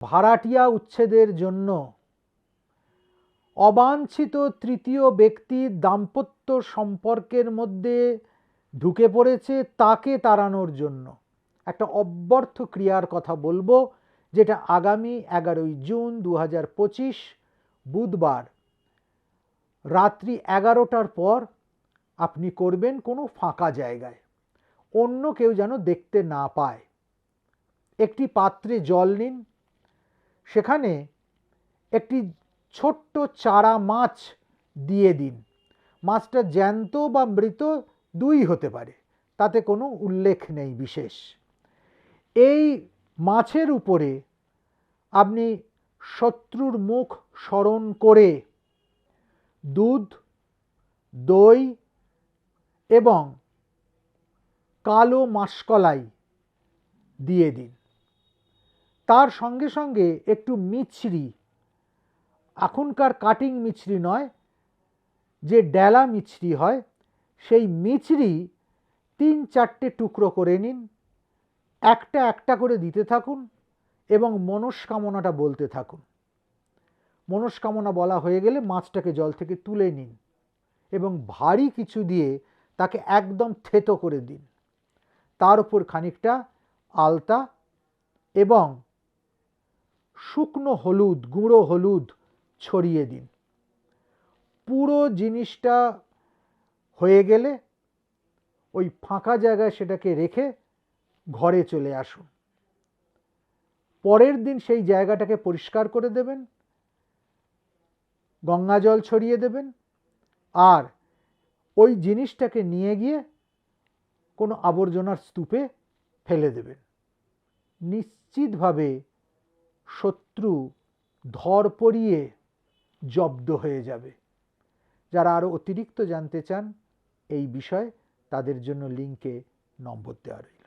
ভাড়াটিয়া উচ্ছেদের জন্য অবাঞ্ছিত তৃতীয় ব্যক্তির দাম্পত্য সম্পর্কের মধ্যে ঢুকে পড়েছে, তাকে তাড়ানোর জন্য একটা অব্যর্থ ক্রিয়ার কথা বলবো, যেটা আগামী 11ই জুন 2025 বুধবার রাত্রি 11টার পর আপনি করবেন কোনো ফাঁকা জায়গায়, অন্য কেউ যেন দেখতে না পায়। একটি পাত্রে জল নিন, সেখানে একটি ছোট্ট চারা মাছ দিয়ে দিন। মাছটা জ্যান্ত বা মৃত দুই হতে পারে, তাতে কোনো উল্লেখ নেই বিশেষ। এই মাছের উপরে আপনি শত্রুর মুখ স্মরণ করে দুধ, দই এবং কালো মাসকলাই দিয়ে দিন। তার সঙ্গে সঙ্গে একটু মিছরি, এখনকার কাটিং মিছরি নয়, যে ডেলা মিছরি হয়, সেই মিছরি 3-4টে টুকরো করে নিন, একটা একটা করে দিতে থাকুন এবং মনস্কামনাটা বলতে থাকুন। মনস্কামনা বলা হয়ে গেলে মাছটাকে জল থেকে তুলে নিন এবং ভারী কিছু দিয়ে তাকে একদম থেতো করে দিন। তার উপর খানিকটা আলতা এবং শুকনো হলুদ, গুঁড়ো হলুদ ছড়িয়ে দিন। পুরো জিনিসটা হয়ে গেলে ওই ফাঁকা জায়গায় সেটাকে রেখে ঘরে চলে আসুন। পরের দিন সেই জায়গাটাকে পরিষ্কার করে দেবেন, গঙ্গা জল ছড়িয়ে দেবেন, আর ওই জিনিসটাকে নিয়ে গিয়ে কোনো আবর্জনার স্তূপে ফেলে দেবেন। নিশ্চিতভাবে শত্রু ধরপড়িয়ে জব্দ হয়ে যাবে। যারা আরও অতিরিক্ত জানতে চান এই বিষয়ে, তাদের জন্য লিঙ্কে নম্বর দেওয়া রয়েছে।